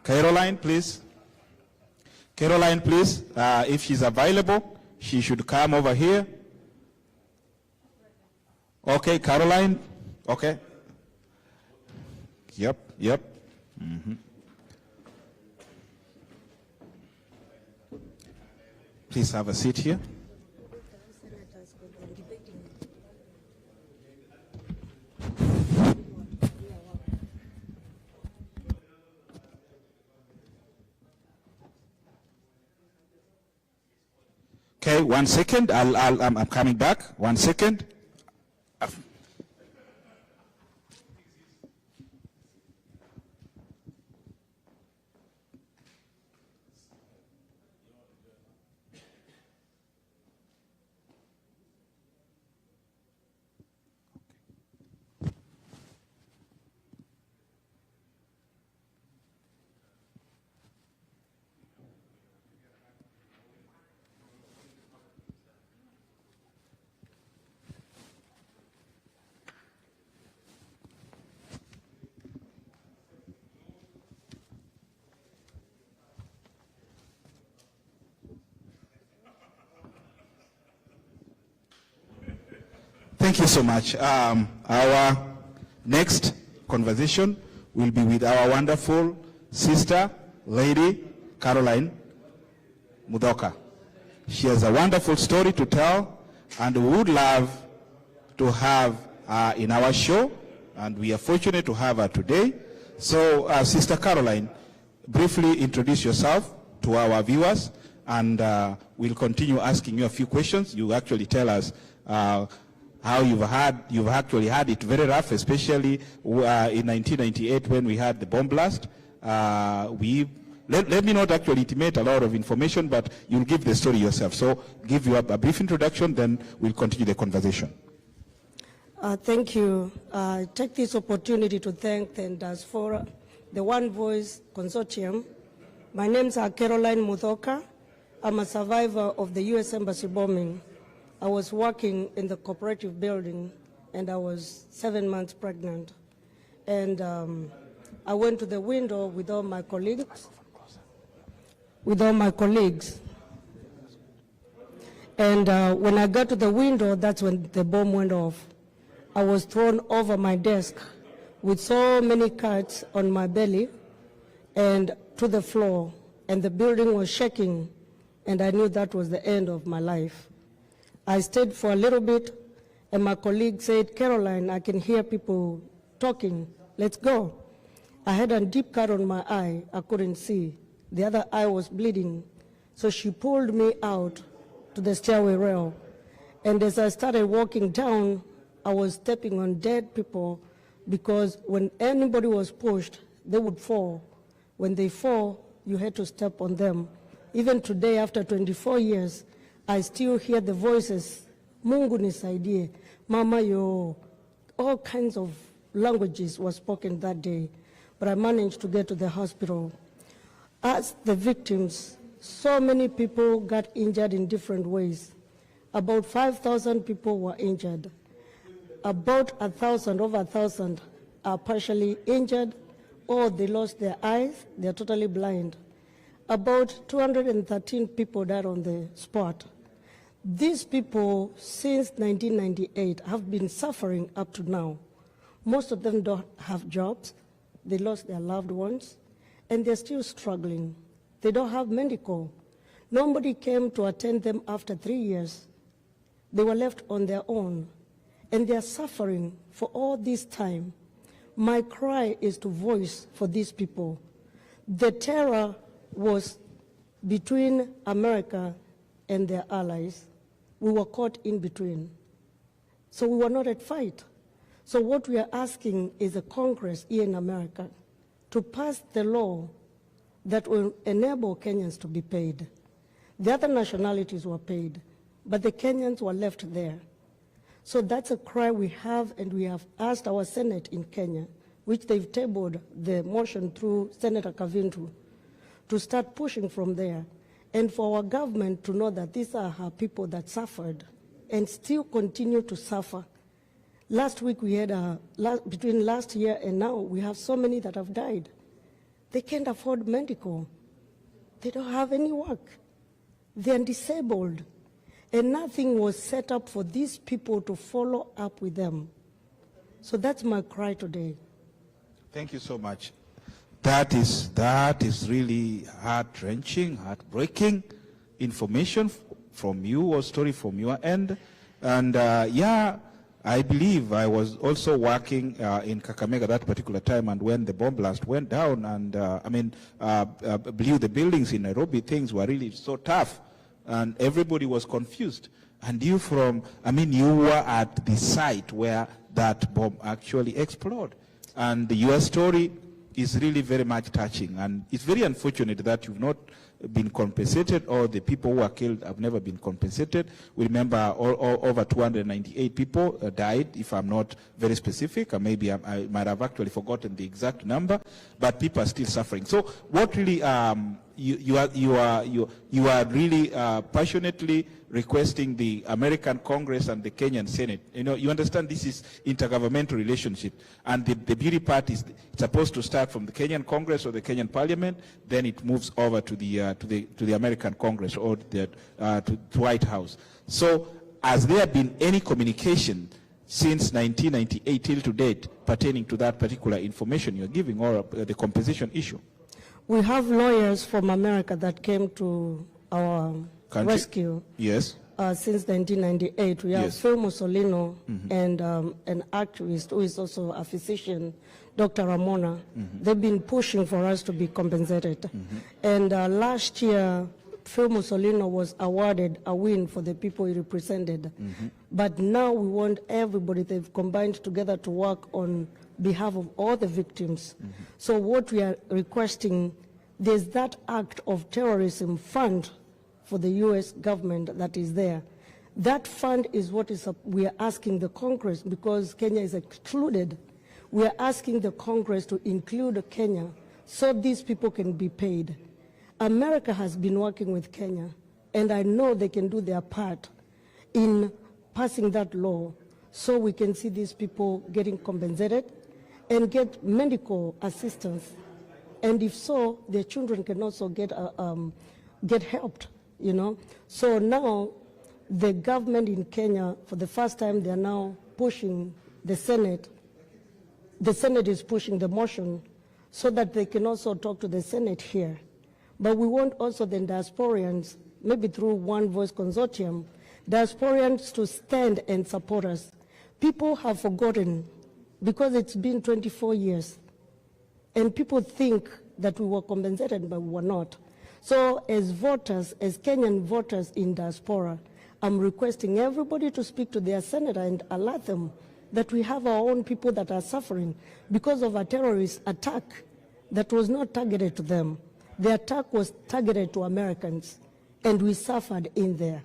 Caroline, please. Caroline, please, if she's available, she should come over here. Okay, Caroline. Okay. Yep. Mm-hmm. Please have a seat here. Okay, 1 second. I'm coming back. 1 second. Thank you so much. Our next conversation will be with our wonderful sister, Lady Caroline Muthoka. She has a wonderful story to tell, and we would love to have her in our show, and we are fortunate to have her today. So, Sister Caroline, briefly introduce yourself to our viewers, and we'll continue asking you a few questions. You actually tell us how you've actually had it very rough, especially in 1998 when we had the bomb blast. Let me not actually intimate a lot of information, but you'll give the story yourself. So give you a brief introduction, then we'll continue the conversation. Thank you. I take this opportunity to thank the Diaspora, the One Voice Consortium. My name is Caroline Muthoka. I'm a survivor of the U.S. Embassy bombing. I was working in the cooperative building, and I was 7 months pregnant. And I went to the window with all my colleagues. And when I got to the window, that's when the bomb went off. I was thrown over my desk with so many cuts on my belly and to the floor, and the building was shaking, and I knew that was the end of my life. I stayed for a little bit, and my colleague said, Caroline, I can hear people talking. Let's go. I had a deep cut on my eye. I couldn't see. The other eye was bleeding. So she pulled me out to the stairway rail. And as I started walking down, I was stepping on dead people, because when anybody was pushed, they would fall. When they fall, you had to step on them. Even today, after 24 years, I still hear the voices, Mungu nisaidie, Mama yo, all kinds of languages were spoken that day, but I managed to get to the hospital. As the victims, so many people got injured in different ways. About 5,000 people were injured. About 1,000, over 1,000 are partially injured, or they lost their eyes, they're totally blind. About 213 people died on the spot. These people, since 1998, have been suffering up to now. Most of them don't have jobs. They lost their loved ones, and they're still struggling. They don't have medical. Nobody came to attend them after 3 years. They were left on their own, and they're suffering for all this time. My cry is to voice for these people. The terror was between America and their allies. We were caught in between. So we were not at fight. So what we are asking is a Congress here in America to pass the law that will enable Kenyans to be paid. The other nationalities were paid, but the Kenyans were left there. So that's a cry we have, and we have asked our Senate in Kenya, which they've tabled the motion through Senator Kavintu, to start pushing from there, and for our government to know that these are her people that suffered and still continue to suffer. Last week we had, between last year and now, we have so many that have died. They can't afford medical. They don't have any work. They're disabled. And nothing was set up for these people to follow up with them. So that's my cry today. Thank you so much. That is really heart-wrenching, heartbreaking information from you, or story from your end. And yeah, I believe I was also working in Kakamega that particular time, and when the bomb blast went down and blew the buildings in Nairobi, things were really so tough, and everybody was confused. And you you were at the site where that bomb actually exploded. And your story is really very much touching, and it's very unfortunate that you've not been compensated, or the people who are killed have never been compensated. We remember over 298 people died, if I'm not very specific, or maybe I might have actually forgotten the exact number, but people are still suffering. So what really you are really passionately requesting the American Congress and the Kenyan Senate. You understand this is intergovernmental relationship, and the beauty part is it's supposed to start from the Kenyan Congress or the Kenyan Parliament, then it moves over to the American Congress or to White House. So, has there been any communication since 1998 till to date pertaining to that particular information you're giving, or the compensation issue? We have lawyers from America that came to our rescue. Yes. Since 1998, we have Yes. Phil Mussolino and an activist who is also a physician, Dr. Ramona. They've been pushing for us to be compensated. And last year, Phil Mussolino was awarded a win for the people he represented. But now we want everybody, they've combined together to work on behalf of all the victims. So what we are requesting, there's that act of terrorism fund for the U.S. government that is there. That fund is what we are asking the Congress, because Kenya is excluded. We are asking the Congress to include Kenya so these people can be paid. America has been working with Kenya, and I know they can do their part in passing that law so we can see these people getting compensated and get medical assistance. And if so, their children can also get helped, So now the government in Kenya, for the first time, they are now pushing the Senate. The Senate is pushing the motion so that they can also talk to the Senate here. But we want also the diasporians, maybe through One Voice Consortium, diasporians to stand and support us. People have forgotten, because it's been 24 years, and people think that we were compensated, but we were not. So as voters, as Kenyan voters in diaspora, I'm requesting everybody to speak to their senator and alert them that we have our own people that are suffering because of a terrorist attack that was not targeted to them. The attack was targeted to Americans, and we suffered in there.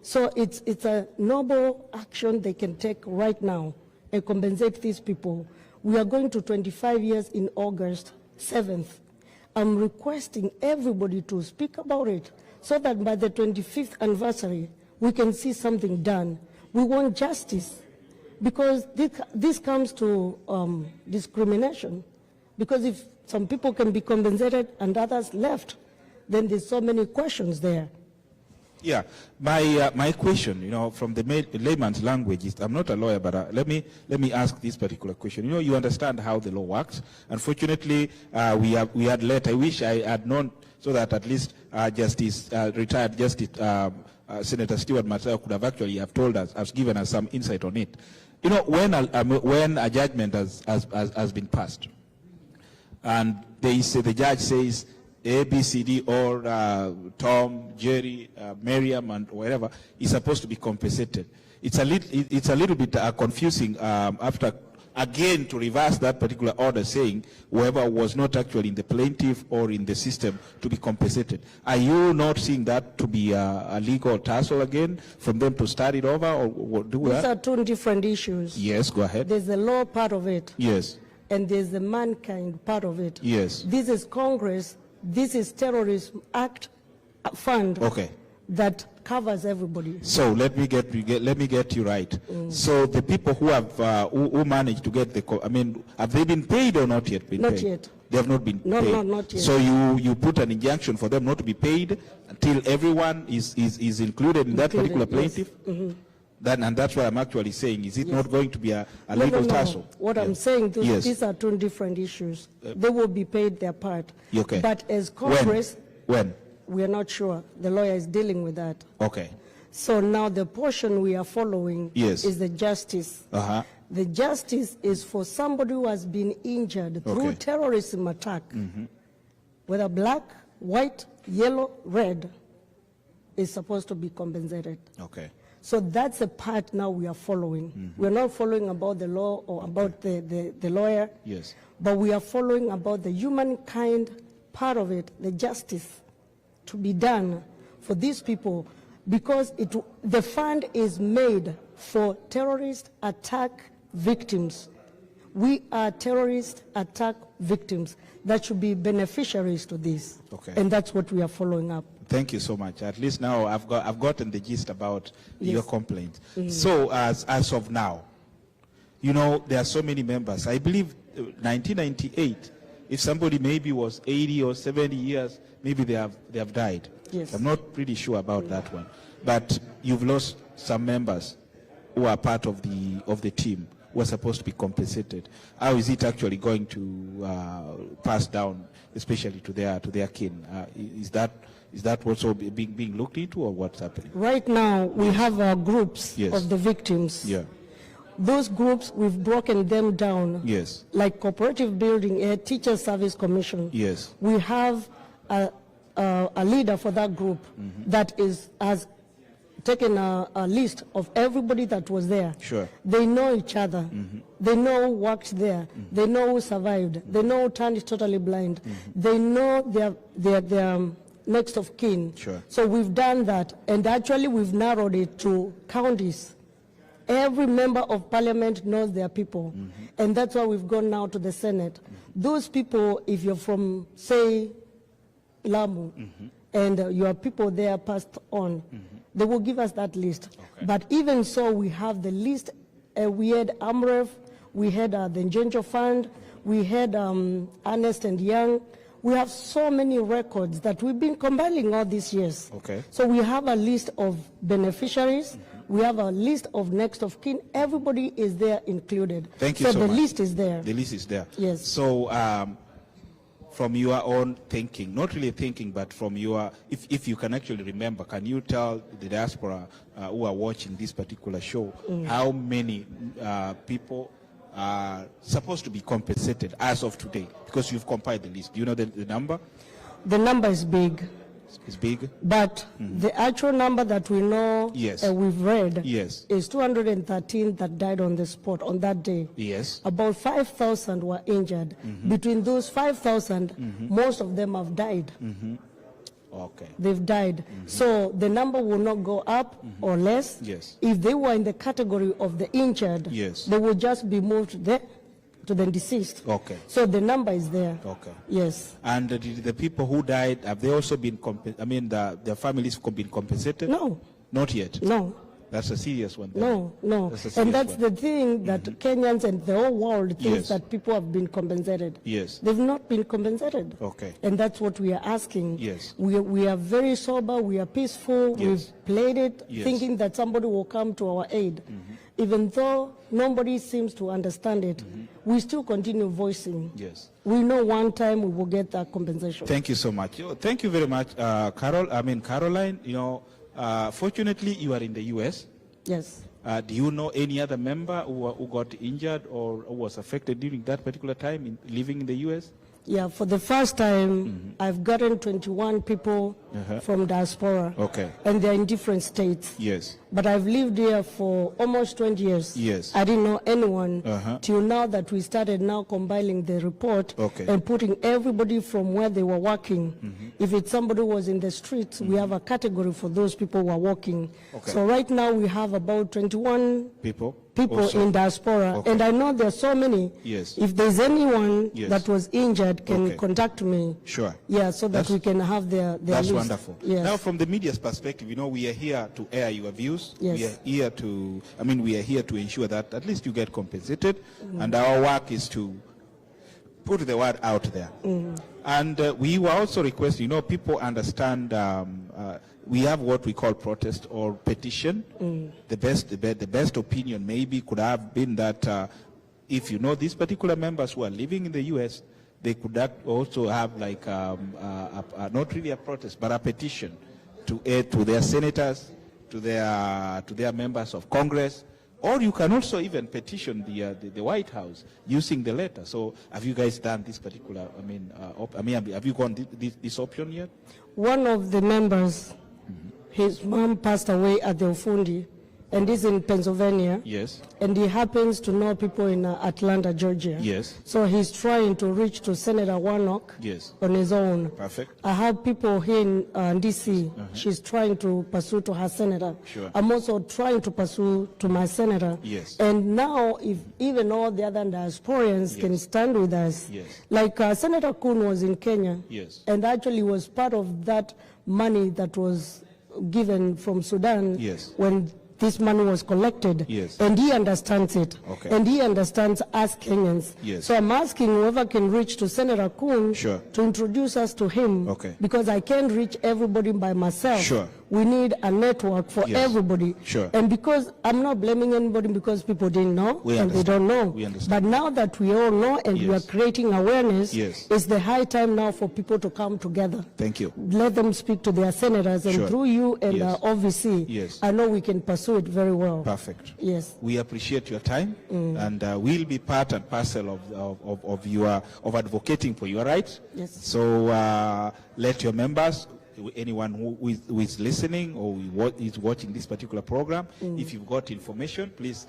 So it's a noble action they can take right now and compensate these people. We are going to 25 years in August 7th. I'm requesting everybody to speak about it so that by the 25th anniversary, we can see something done. We want justice, because this comes to discrimination. Because if some people can be compensated and others left, then there's so many questions there. Yeah, my question, from the layman's language is, I'm not a lawyer, but let me ask this particular question. You understand how the law works. Unfortunately, we had late. I wish I had known, so that at least retired Justice Senator Stewart Matsao could have actually have told us, has given us some insight on it. When a judgment has been passed, and the judge says A, B, C, D, or Tom, Jerry, Miriam, and whatever is supposed to be compensated. It's a little bit confusing after again to reverse that particular order, saying whoever was not actually in the plaintiff or in the system to be compensated. Are you not seeing that to be a legal tussle again, from them to start it over, or what do we? These are two different issues. Yes, go ahead. There's the law part of it. Yes. And there's the mankind part of it. Yes. This is Congress. This is Terrorism Act fund. Okay. That covers everybody. So let me get you right. So the people who have who managed to get have they been paid or not yet been paid? Not yet. They have not been No, paid. no, not yet. So you put an injunction for them not to be paid until everyone is included in that particular plaintiff? Yes. And that's what I'm actually saying. Is it Yes. not going to be a No, legal no. tussle? What Yeah. I'm saying, Yes. these are two different issues. They will be paid their part. Okay. But as Congress, When? we are not sure. The lawyer is dealing with that. Okay. So now the portion we are following Yes. is the justice. Uh-huh. The justice is for somebody who has been injured through Okay. terrorism attack, whether black, white, yellow, red, is supposed to be compensated. Okay. So that's the part now we are following. We're not following about the law or about the lawyer, Yes. but we are following about the humankind part of it, the justice to be done for these people, because the fund is made for terrorist attack victims. We are terrorist attack victims that should be beneficiaries to this. Okay. And that's what we are following up. Thank you so much. At least now I've gotten the gist about Yes. your complaint. So as of now, you know, there are so many members. I believe 1998, if somebody maybe was 80 or 70 years, maybe they have died. Yes. I'm not pretty sure about that one. But you've lost some members who are part of the team who are supposed to be compensated. How is it actually going to pass down, especially to their kin? Is that also being looked into, or what's happening? Right now, we have groups Yes. of the victims. Yeah. Those groups, we've broken them down. Yes. Like cooperative building, a teacher service commission. Yes. We have a leader for that group that has taken a list of everybody that was there. Sure. They know each other. They know who worked there. They know who survived. They know who turned totally blind. They know their next of kin. Sure. So we've done that, and actually we've narrowed it to counties. Every member of parliament knows their people, and that's why we've gone now to the Senate. Those people, if you're from, say, Lamu, and your people there passed on, they will give us that list. Okay. But even so, we have the list. We had AMREF, we had the Njenjo Fund, we had Ernest and Young. We have so many records that we've been compiling all these years. Okay. So we have a list of beneficiaries. We have a list of next of kin. Everybody is there included. Thank you so So much. the list is there. The list is there. Yes. So from your own thinking, not really thinking, but from your, if you can actually remember, can you tell the diaspora who are watching this particular show how many people are supposed to be compensated as of today? Because you've compiled the list. Do you know the number? The number is big. It's big. But the actual number that we know, Yes. we've read, Yes. is 213 that died on the spot on that day. Yes. About 5,000 were injured. Between those 5,000, most of them have died. Okay. They've died. So the number will not go up or less. Yes. If they were in the category of the injured, Yes. they will just be moved there to the deceased. Okay. So the number is there. Okay. Yes. And the people who died, have they also been their families been compensated? No, Not yet. no. That's a serious one. then. No. That's a serious And that's one. the thing that Kenyans and the whole world thinks Yes. that people have been compensated. Yes. They've not been compensated. Okay. And that's what we are asking. Yes. We are very sober, we are peaceful, Yes. we've played it Yes. thinking that somebody will come to our aid. Even though nobody seems to understand it, we still continue voicing. Yes. We know one time we will get that compensation. Thank you so much. Thank you very much, Caroline. Fortunately, you are in the U.S. Yes. Do you know any other member who got injured or who was affected during that particular time living in the U.S.? Yeah, for the first time, I've gotten 21 people from Diaspora. Okay. And they're in different states. Yes. But I've lived here for almost 20 years. Yes. I didn't know anyone till now that we started now compiling the report Okay. and putting everybody from where they were working. If it's somebody who was in the streets, we have a category for those people who are working. Okay. So right now we have about 21 People people in Diaspora. Okay. And I know there are so many. Yes. If there's anyone Yes. that was injured, can Okay. contact me. Sure. Yeah, so that That's- we can have their That's list. wonderful. Yes. Now, from the media's perspective, we are here to air your views. Yes. We are here we are here to ensure that at least you get compensated, and our work is to put the word out there. And we were also requesting, people understand we have what we call protest or petition. The best opinion maybe could have been that if these particular members who are living in the U.S., they could also have like not really a protest, but a petition to their senators, to their members of Congress. Or you can also even petition the White House using the letter. So have you guys done this particular, have you gone this option yet? One of the members, his mom passed away at the Ufundi, and is in Pennsylvania. Yes. And he happens to know people in Atlanta, Georgia. Yes. So he's trying to reach to Senator Warnock. Yes. On his own. Perfect. I have people here in D.C. She's trying to pursue to her senator. Sure. I'm also trying to pursue to my senator. Yes. And now, if even all the other diasporians can stand with us, like Senator Kun was in Kenya. Yes. And actually was part of that money that was given from Sudan. Yes. When this money was collected. Yes. And he understands it. Okay. And he understands us Kenyans. Yes. So I'm asking whoever can reach to Senator Kun Sure. to introduce us to him. Okay. Because I can't reach everybody by myself. Sure. We need a network for everybody. Sure. And because I'm not blaming anybody because people didn't know and they don't know. We understand. But now that we all know and we are creating awareness, it's the high time now for people to come together. Thank you. Let them speak to their senators, and through you and OVC, I know we can pursue it very well. Perfect. Yes. We appreciate your time, and we'll be part and parcel of advocating for your rights. Yes. So let your members, anyone who is listening or is watching this particular program, if you've got information, please,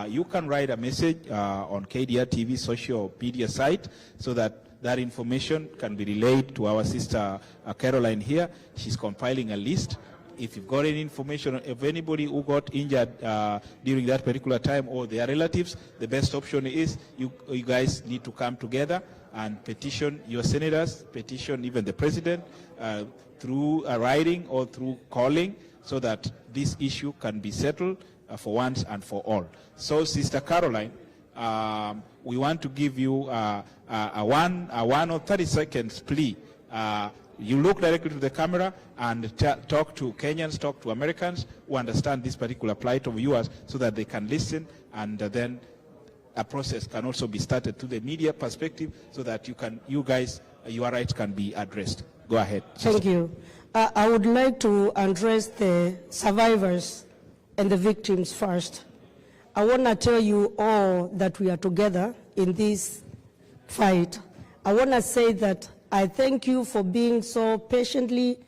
you can write a message on KDR TV social media site so that information can be relayed to our sister Caroline here. She's compiling a list. If you've got any information of anybody who got injured during that particular time or their relatives, the best option is you guys need to come together and petition your senators, petition even the president through a writing or through calling, so that this issue can be settled for once and for all. So, Sister Caroline, we want to give you a 1 or 30 seconds plea. You look directly to the camera and talk to Kenyans, talk to Americans who understand this particular plight of yours, so that they can listen, and then a process can also be started to the media perspective, so that you guys, your rights can be addressed. Go ahead. Thank you. I would like to address the survivors and the victims first. I want to tell you all that we are together in this fight. I want to say that I thank you for being so patiently,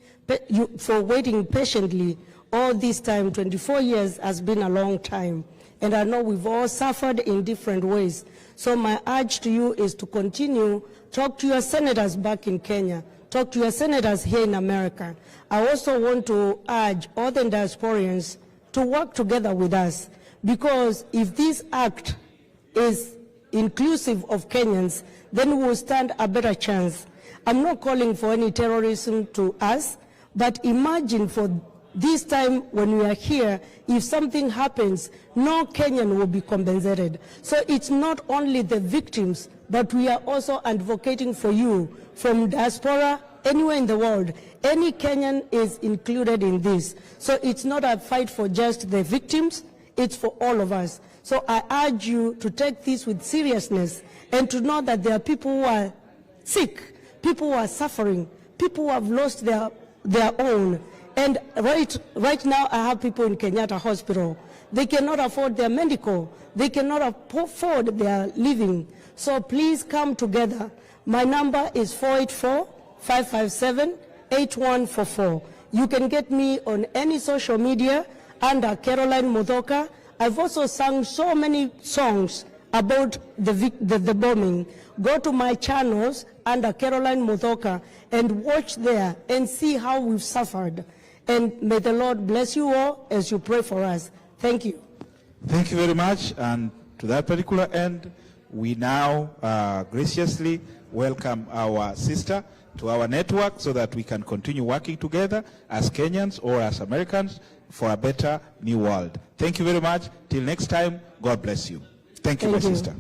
for waiting patiently all this time. 24 years has been a long time. And I know we've all suffered in different ways. So my urge to you is to continue, talk to your senators back in Kenya, talk to your senators here in America. I also want to urge all the diasporians to work together with us, because if this act is inclusive of Kenyans, then we will stand a better chance. I'm not calling for any terrorism to us, but imagine for this time when we are here, if something happens, no Kenyan will be compensated. So it's not only the victims, but we are also advocating for you from diaspora, anywhere in the world. Any Kenyan is included in this. So it's not a fight for just the victims, it's for all of us. So I urge you to take this with seriousness and to know that there are people who are sick, people who are suffering, people who have lost their own. And right now I have people in Kenyatta Hospital. They cannot afford their medical. They cannot afford their living. So please come together. My number is 484-557-8144. You can get me on any social media under Caroline Muthoka. I've also sung so many songs about the bombing. Go to my channels under Caroline Muthoka and watch there and see how we've suffered. And may the Lord bless you all as you pray for us. Thank you. Thank you very much. And to that particular end, we now graciously welcome our sister to our network, so that we can continue working together as Kenyans or as Americans for a better new world. Thank you very much. Till next time, God bless you. Thank you, my sister.